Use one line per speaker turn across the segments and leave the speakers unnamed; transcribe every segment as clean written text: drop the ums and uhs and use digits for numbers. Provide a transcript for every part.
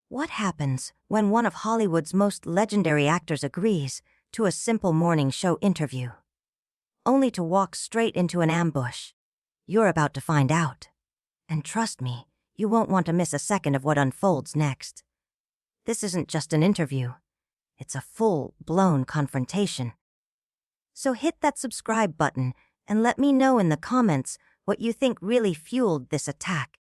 What happens when one of Hollywood's most legendary actors agrees to a simple morning show interview, only to walk straight into an ambush? You're about to find out. And trust me, you won't want to miss a second of what unfolds next. This isn't just an interview. It's a full-blown confrontation. So hit that subscribe button and let me know in the comments what you think really fueled this attack.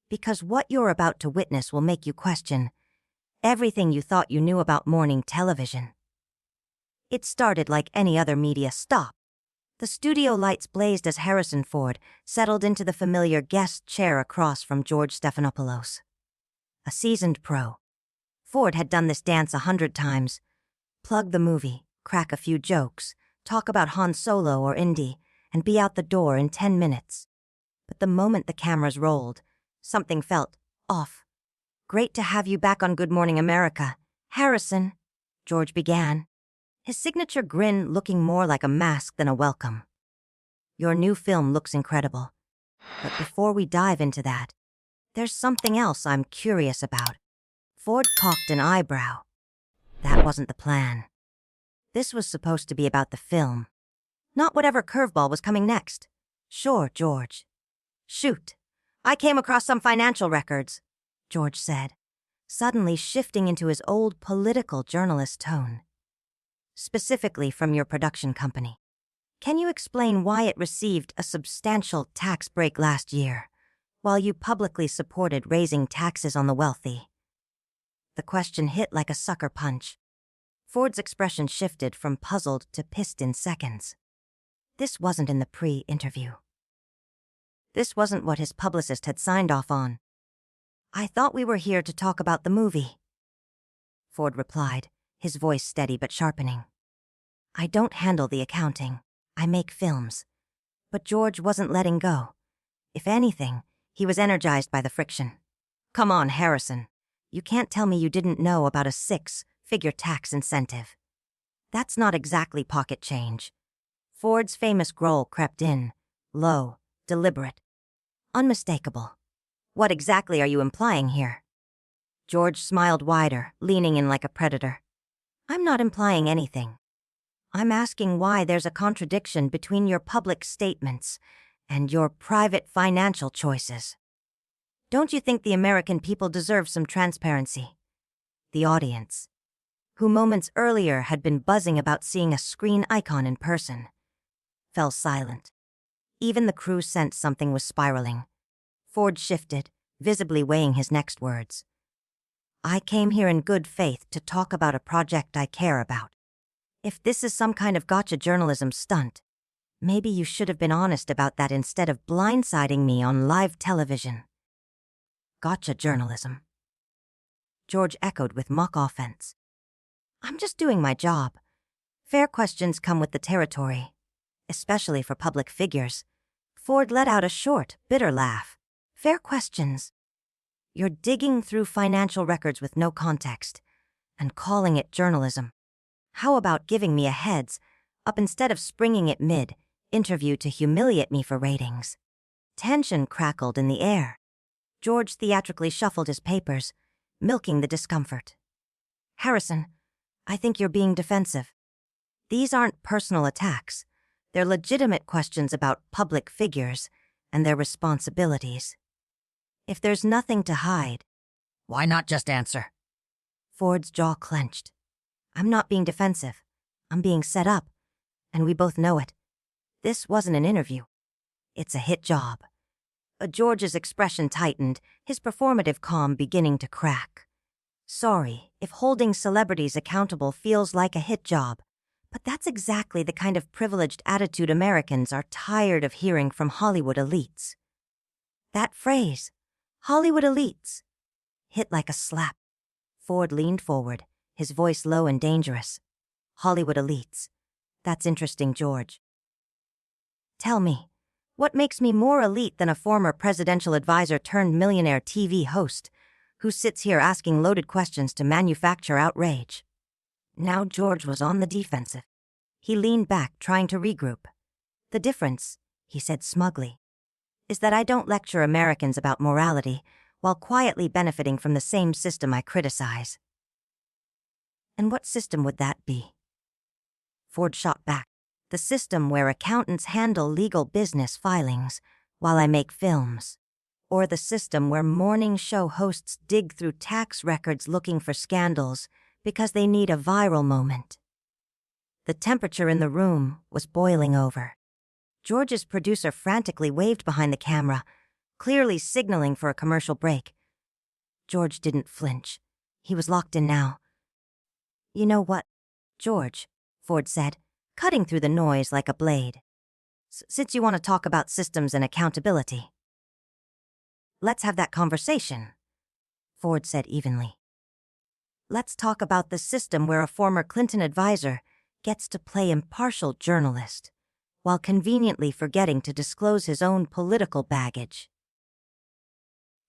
Because what you're about to witness will make you question everything you thought you knew about morning television. It started like any other media stop. The studio lights blazed as Harrison Ford settled into the familiar guest chair across from George Stephanopoulos. A seasoned pro, Ford had done this dance 100 times. Plug the movie, crack a few jokes, talk about Han Solo or Indy, and be out the door in 10 minutes. But the moment the cameras rolled, something felt off. "Great to have you back on Good Morning America, Harrison," George began, his signature grin looking more like a mask than a welcome. "Your new film looks incredible. But before we dive into that, there's something else I'm curious about." Ford cocked an eyebrow. That wasn't the plan. This was supposed to be about the film, not whatever curveball was coming next. "Sure, George." "Shoot. I came across some financial records," George said, suddenly shifting into his old political journalist tone. "Specifically from your production company. Can you explain why it received a substantial tax break last year, while you publicly supported raising taxes on the wealthy?" The question hit like a sucker punch. Ford's expression shifted from puzzled to pissed in seconds. This wasn't in the pre-interview. This wasn't what his publicist had signed off on. "I thought we were here to talk about the movie," Ford replied, his voice steady but sharpening. "I don't handle the accounting. I make films." But George wasn't letting go. If anything, he was energized by the friction. "Come on, Harrison. You can't tell me you didn't know about a 6-figure tax incentive. That's not exactly pocket change." Ford's famous growl crept in, low, deliberate, unmistakable. "What exactly are you implying here?" George smiled wider, leaning in like a predator. "I'm not implying anything. I'm asking why there's a contradiction between your public statements and your private financial choices. Don't you think the American people deserve some transparency?" The audience, who moments earlier had been buzzing about seeing a screen icon in person, fell silent. Even the crew sensed something was spiraling. Ford shifted, visibly weighing his next words. "I came here in good faith to talk about a project I care about. If this is some kind of gotcha journalism stunt, maybe you should have been honest about that instead of blindsiding me on live television." "Gotcha journalism," George echoed with mock offense. "I'm just doing my job. Fair questions come with the territory, especially for public figures." Ford let out a short, bitter laugh. "Fair questions? You're digging through financial records with no context and calling it journalism. How about giving me a heads up instead of springing it mid-interview to humiliate me for ratings?" Tension crackled in the air. George theatrically shuffled his papers, milking the discomfort. "Harrison, I think you're being defensive. These aren't personal attacks. They're legitimate questions about public figures and their responsibilities. If there's nothing to hide, why not just answer?" Ford's jaw clenched. "I'm not being defensive. I'm being set up, and we both know it. This wasn't an interview. It's a hit job." George's expression tightened, his performative calm beginning to crack. "Sorry if holding celebrities accountable feels like a hit job, but that's exactly the kind of privileged attitude Americans are tired of hearing from Hollywood elites." That phrase, Hollywood elites, hit like a slap. Ford leaned forward, his voice low and dangerous. "Hollywood elites. That's interesting, George. Tell me, what makes me more elite than a former presidential advisor turned millionaire TV host who sits here asking loaded questions to manufacture outrage?" Now George was on the defensive. He leaned back, trying to regroup. "The difference," he said smugly, "is that I don't lecture Americans about morality while quietly benefiting from the same system I criticize. And what system would that be? Ford shot back. The system where accountants handle legal business filings while I make films. Or the system where morning show hosts dig through tax records looking for scandals because they need a viral moment. The temperature in the room was boiling over. George's producer frantically waved behind the camera, clearly signaling for a commercial break. George didn't flinch. He was locked in now. "You know what, George," Ford said, cutting through the noise like a blade. "Since you want to talk about systems and accountability, let's have that conversation," Ford said evenly. "Let's talk about the system where a former Clinton advisor gets to play impartial journalist, while conveniently forgetting to disclose his own political baggage."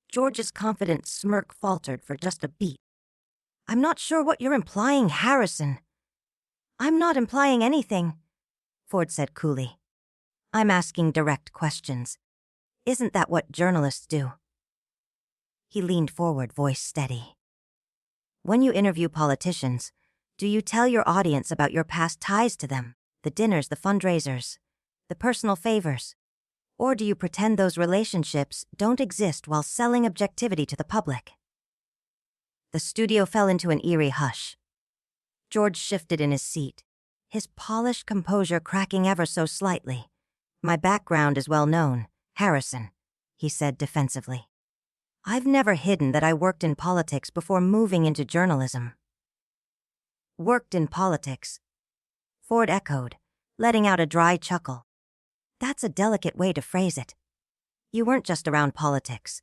George's confident smirk faltered for just a beat. "I'm not sure what you're implying, Harrison." "I'm not implying anything," Ford said coolly. "I'm asking direct questions. Isn't that what journalists do?" He leaned forward, voice steady. "When you interview politicians, do you tell your audience about your past ties to them, the dinners, the fundraisers, the personal favors? Or do you pretend those relationships don't exist while selling objectivity to the public?" The studio fell into an eerie hush. George shifted in his seat, his polished composure cracking ever so slightly. "My background is well known, Harrison," he said defensively. "I've never hidden that I worked in politics before moving into journalism." "Worked in politics?" Ford echoed, letting out a dry chuckle. "That's a delicate way to phrase it. You weren't just around politics.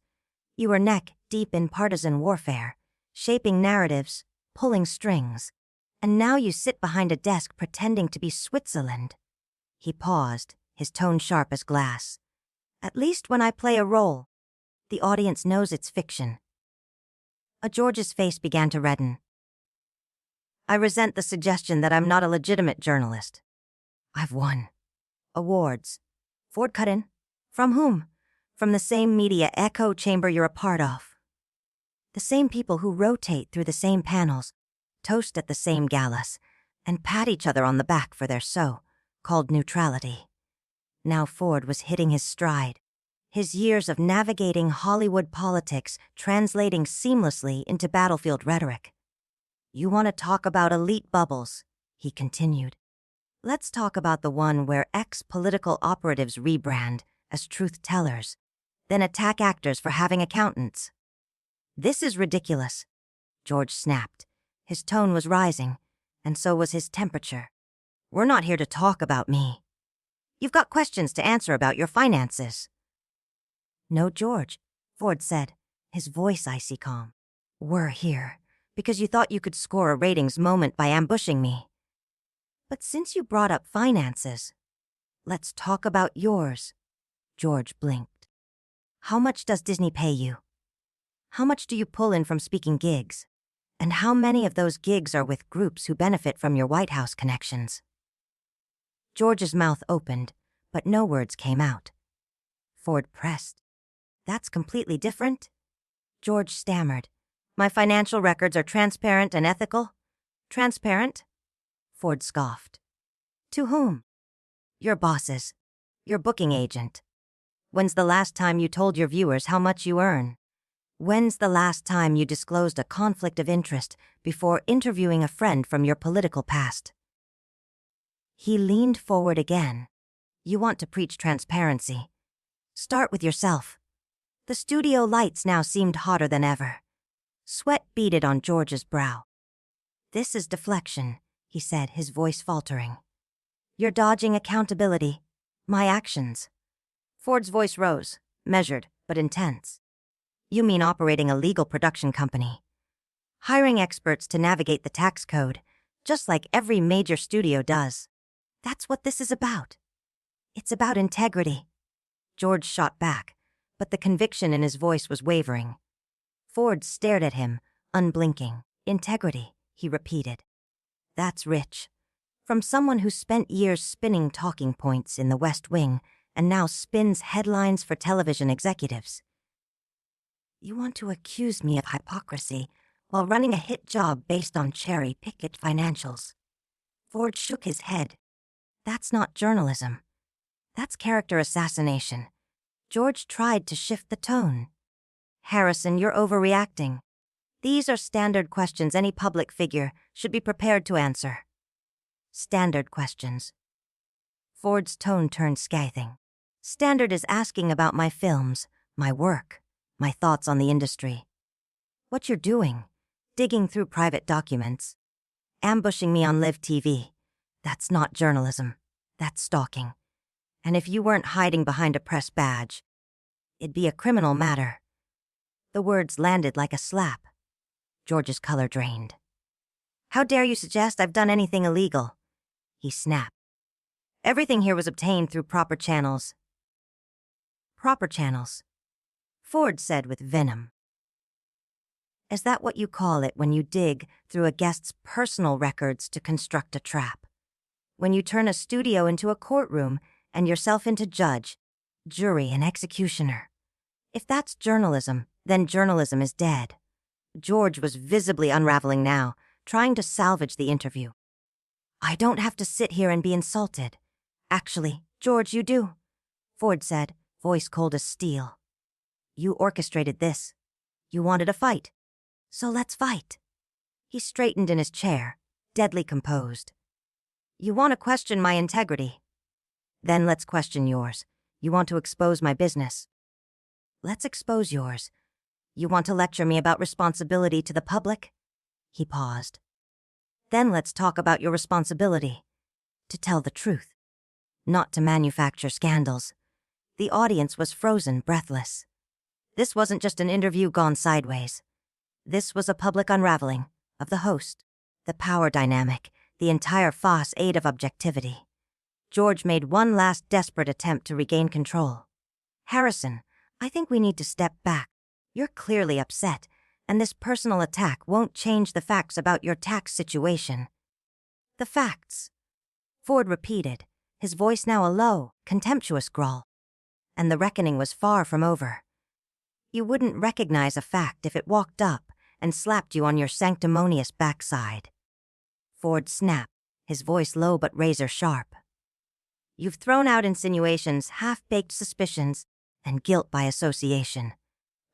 You were neck deep in partisan warfare, shaping narratives, pulling strings. And now you sit behind a desk pretending to be Switzerland." He paused, his tone sharp as glass. "At least when I play a role, the audience knows it's fiction." George's face began to redden. "I resent the suggestion that I'm not a legitimate journalist. I've won awards." Ford cut in. "From whom?" "From the same media echo chamber you're a part of. The same people who rotate through the same panels, toast at the same galas, and pat each other on the back for their so-called neutrality." Now Ford was hitting his stride, his years of navigating Hollywood politics translating seamlessly into battlefield rhetoric. "You want to talk about elite bubbles," he continued. "Let's talk about the one where ex-political operatives rebrand as truth-tellers, then attack actors for having accountants." "This is ridiculous," George snapped. His tone was rising, and so was his temperature. "We're not here to talk about me. You've got questions to answer about your finances." "No, George," Ford said, his voice icy calm. "We're here because you thought you could score a ratings moment by ambushing me. But since you brought up finances, let's talk about yours." George blinked. "How much does Disney pay you? How much do you pull in from speaking gigs? And how many of those gigs are with groups who benefit from your White House connections?" George's mouth opened, but no words came out. Ford pressed. "That's completely different?" George stammered. "My financial records are transparent and ethical?" "Transparent?" Ford scoffed. "To whom?" "Your bosses. Your booking agent. When's the last time you told your viewers how much you earn? When's the last time you disclosed a conflict of interest before interviewing a friend from your political past?" He leaned forward again. "You want to preach transparency. Start with yourself." The studio lights now seemed hotter than ever. Sweat beaded on George's brow. "This is deflection," he said, his voice faltering. "You're dodging accountability. My actions." Ford's voice rose, measured but intense. "You mean operating a legal production company, hiring experts to navigate the tax code, just like every major studio does. That's what this is about. It's about integrity." George shot back, but the conviction in his voice was wavering. Ford stared at him, unblinking. "Integrity," he repeated. "That's rich. From someone who spent years spinning talking points in the West Wing and now spins headlines for television executives." You want to accuse me of hypocrisy while running a hit job based on cherry-picked financials. Ford shook his head. That's not journalism. That's character assassination. George tried to shift the tone. Harrison, you're overreacting. These are standard questions any public figure should be prepared to answer. Standard questions. Ford's tone turned scathing. Standard is asking about my films, my work, my thoughts on the industry. What you're doing, digging through private documents, ambushing me on live TV, that's not journalism, that's stalking. And if you weren't hiding behind a press badge, it'd be a criminal matter. The words landed like a slap. George's color drained. How dare you suggest I've done anything illegal? He snapped. Everything here was obtained through proper channels. Proper channels, Ford said with venom. Is that what you call it when you dig through a guest's personal records to construct a trap? When you turn a studio into a courtroom and yourself into judge, jury, and executioner? If that's journalism, then journalism is dead. George was visibly unraveling now, trying to salvage the interview. I don't have to sit here and be insulted. Actually, George, you do, Ford said, voice cold as steel. You orchestrated this. You wanted a fight. So let's fight. He straightened in his chair, deadly composed. You want to question my integrity? Then let's question yours. You want to expose my business? Let's expose yours. You want to lecture me about responsibility to the public? He paused. Then let's talk about your responsibility. To tell the truth. Not to manufacture scandals. The audience was frozen, breathless. This wasn't just an interview gone sideways. This was a public unraveling of the host, the power dynamic, the entire facade of objectivity. George made one last desperate attempt to regain control. Harrison, I think we need to step back. You're clearly upset, and this personal attack won't change the facts about your tax situation. The facts, Ford repeated, his voice now a low, contemptuous growl. And the reckoning was far from over. You wouldn't recognize a fact if it walked up and slapped you on your sanctimonious backside. Ford snapped, his voice low but razor-sharp. You've thrown out insinuations, half-baked suspicions, and guilt by association,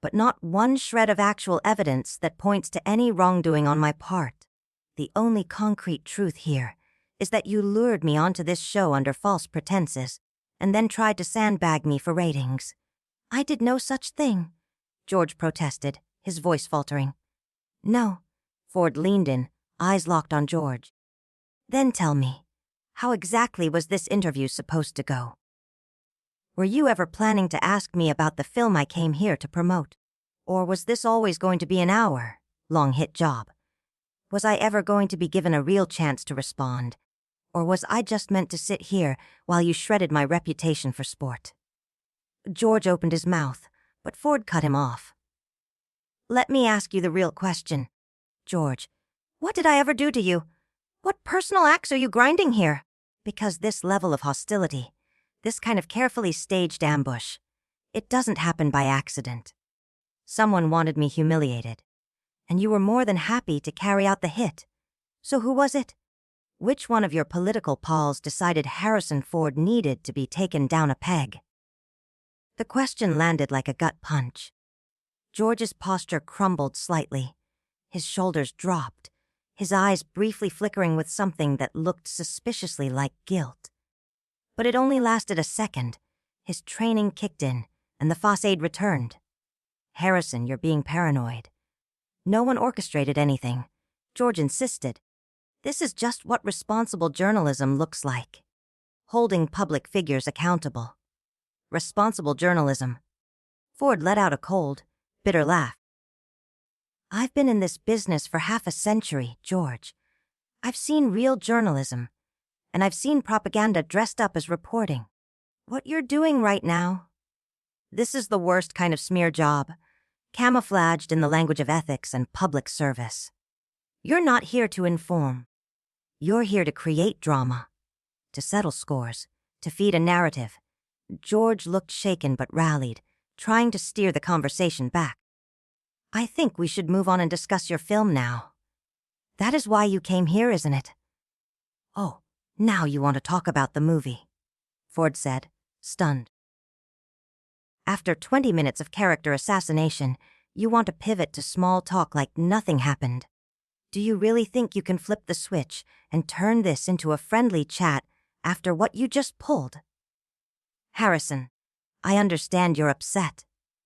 but not one shred of actual evidence that points to any wrongdoing on my part. The only concrete truth here is that you lured me onto this show under false pretenses and then tried to sandbag me for ratings. I did no such thing, George protested, his voice faltering. No, Ford leaned in, eyes locked on George. Then tell me, how exactly was this interview supposed to go? Were you ever planning to ask me about the film I came here to promote? Or was this always going to be an hour-long hit job? Was I ever going to be given a real chance to respond? Or was I just meant to sit here while you shredded my reputation for sport? George opened his mouth, but Ford cut him off. Let me ask you the real question. George, what did I ever do to you? What personal axe are you grinding here? Because this level of hostility, this kind of carefully staged ambush, it doesn't happen by accident. Someone wanted me humiliated, and you were more than happy to carry out the hit. So who was it? Which one of your political pals decided Harrison Ford needed to be taken down a peg? The question landed like a gut punch. George's posture crumbled slightly. His shoulders dropped, his eyes briefly flickering with something that looked suspiciously like guilt. But it only lasted a second. His training kicked in, and the facade returned. Harrison, you're being paranoid. No one orchestrated anything. George insisted. This is just what responsible journalism looks like. Holding public figures accountable. Responsible journalism. Ford let out a cold, bitter laugh. I've been in this business for half a century, George. I've seen real journalism, and I've seen propaganda dressed up as reporting. What you're doing right now, this is the worst kind of smear job, camouflaged in the language of ethics and public service. You're not here to inform. You're here to create drama, to settle scores, to feed a narrative. George looked shaken but rallied, trying to steer the conversation back. I think we should move on and discuss your film now. That is why you came here, isn't it? Oh, now you want to talk about the movie, Ford said, stunned. After 20 minutes of character assassination, you want to pivot to small talk like nothing happened. Do you really think you can flip the switch and turn this into a friendly chat after what you just pulled? Harrison, I understand you're upset,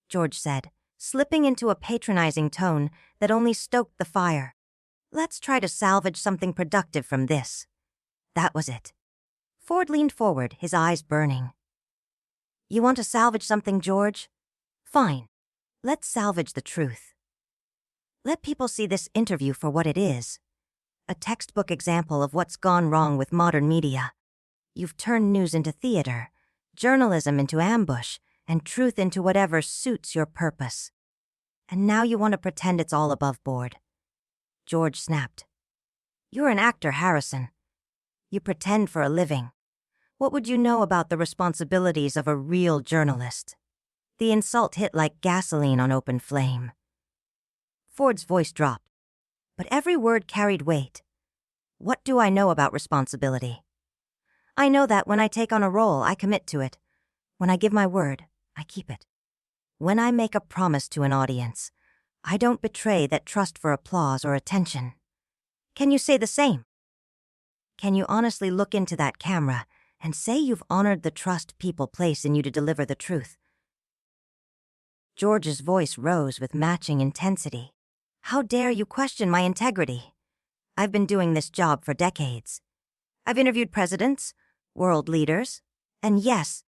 George said, slipping into a patronizing tone that only stoked the fire. Let's try to salvage something productive from this. That was it. Ford leaned forward, his eyes burning. You want to salvage something, George? Fine. Let's salvage the truth. Let people see this interview for what it is. A textbook example of what's gone wrong with modern media. You've turned news into theater, journalism into ambush, and truth into whatever suits your purpose. And now you want to pretend it's all above board. George snapped. You're an actor, Harrison. You pretend for a living. What would you know about the responsibilities of a real journalist? The insult hit like gasoline on open flame. Ford's voice dropped, but every word carried weight. What do I know about responsibility? I know that when I take on a role, I commit to it. When I give my word, I keep it. When I make a promise to an audience, I don't betray that trust for applause or attention. Can you say the same? Can you honestly look into that camera and say you've honored the trust people place in you to deliver the truth? George's voice rose with matching intensity. How dare you question my integrity? I've been doing this job for decades. I've interviewed presidents, world leaders, and yes,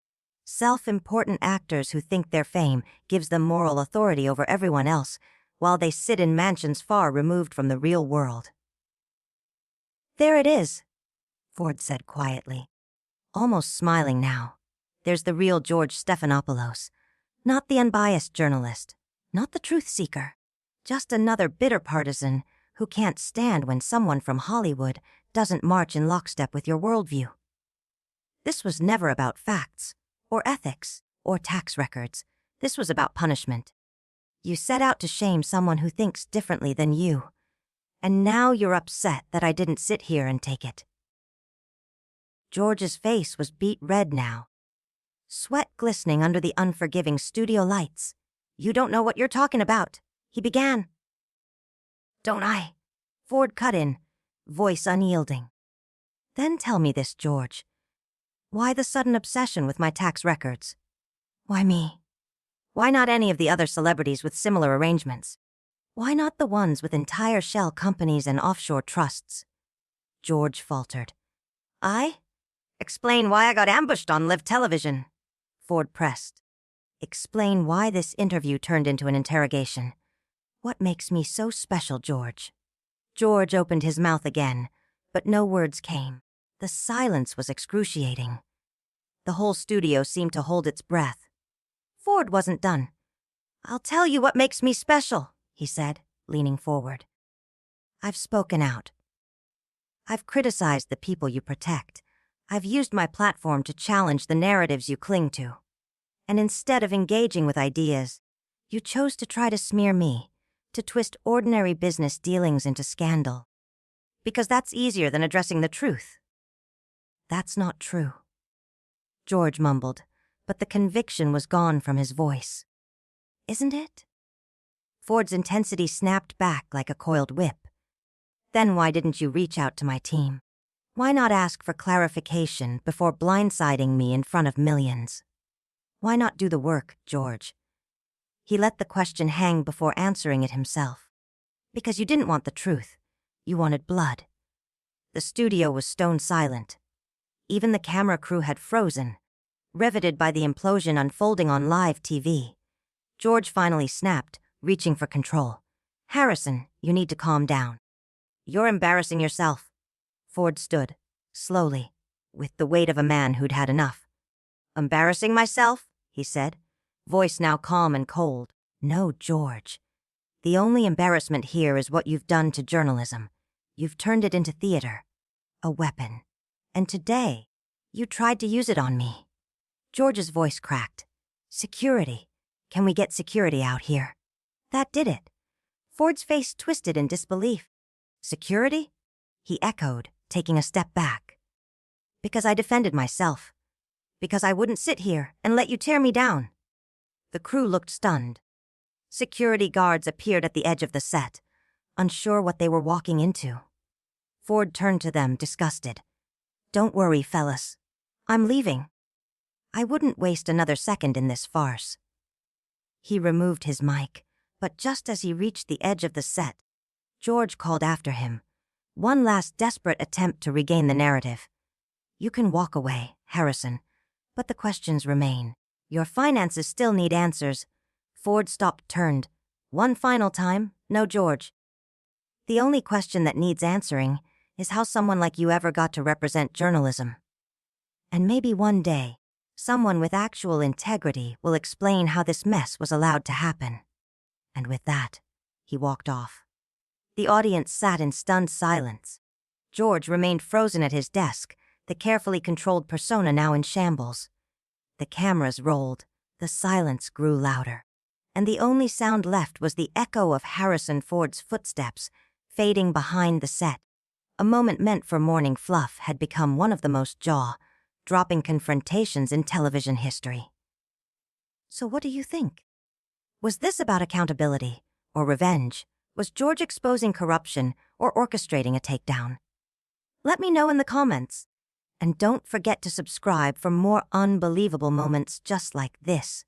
self-important actors who think their fame gives them moral authority over everyone else while they sit in mansions far removed from the real world. There it is, Ford said quietly, almost smiling now. There's the real George Stephanopoulos, not the unbiased journalist, not the truth seeker, just another bitter partisan who can't stand when someone from Hollywood doesn't march in lockstep with your worldview. This was never about facts, or ethics, or tax records. This was about punishment. You set out to shame someone who thinks differently than you, and now you're upset that I didn't sit here and take it. George's face was beet red now, sweat glistening under the unforgiving studio lights. You don't know what you're talking about, he began. Don't I? Ford cut in, voice unyielding. Then tell me this, George. Why the sudden obsession with my tax records? Why me? Why not any of the other celebrities with similar arrangements? Why not the ones with entire shell companies and offshore trusts? George faltered. I? Explain why I got ambushed on live television, Ford pressed. Explain why this interview turned into an interrogation. What makes me so special, George? George opened his mouth again, but no words came. The silence was excruciating. The whole studio seemed to hold its breath. Ford wasn't done. I'll tell you what makes me special, he said, leaning forward. I've spoken out. I've criticized the people you protect. I've used my platform to challenge the narratives you cling to. And instead of engaging with ideas, you chose to try to smear me, to twist ordinary business dealings into scandal. Because that's easier than addressing the truth. That's not true, George mumbled, but the conviction was gone from his voice. Isn't it? Ford's intensity snapped back like a coiled whip. Then why didn't you reach out to my team? Why not ask for clarification before blindsiding me in front of millions? Why not do the work, George? He let the question hang before answering it himself. Because you didn't want the truth. You wanted blood. The studio was stone silent. Even the camera crew had frozen, riveted by the implosion unfolding on live TV. George finally snapped, reaching for control. Harrison, you need to calm down. You're embarrassing yourself. Ford stood, slowly, with the weight of a man who'd had enough. Embarrassing myself? He said, voice now calm and cold. No, George. The only embarrassment here is what you've done to journalism. You've turned it into theater, a weapon. And today, you tried to use it on me. George's voice cracked. Security. Can we get security out here? That did it. Ford's face twisted in disbelief. Security? He echoed, taking a step back. Because I defended myself. Because I wouldn't sit here and let you tear me down. The crew looked stunned. Security guards appeared at the edge of the set, unsure what they were walking into. Ford turned to them, disgusted. Don't worry, fellas. I'm leaving. I wouldn't waste another second in this farce. He removed his mic, but just as he reached the edge of the set, George called after him. One last desperate attempt to regain the narrative. You can walk away, Harrison, but the questions remain. Your finances still need answers. Ford stopped, turned. One final time, no, George. The only question that needs answering is how someone like you ever got to represent journalism. And maybe one day, someone with actual integrity will explain how this mess was allowed to happen. And with that, he walked off. The audience sat in stunned silence. George remained frozen at his desk, the carefully controlled persona now in shambles. The cameras rolled, the silence grew louder, and the only sound left was the echo of Harrison Ford's footsteps, fading behind the set. A moment meant for morning fluff had become one of the most jaw-dropping confrontations in television history. So what do you think? Was this about accountability or revenge? Was George exposing corruption or orchestrating a takedown? Let me know in the comments. And don't forget to subscribe for more unbelievable moments just like this.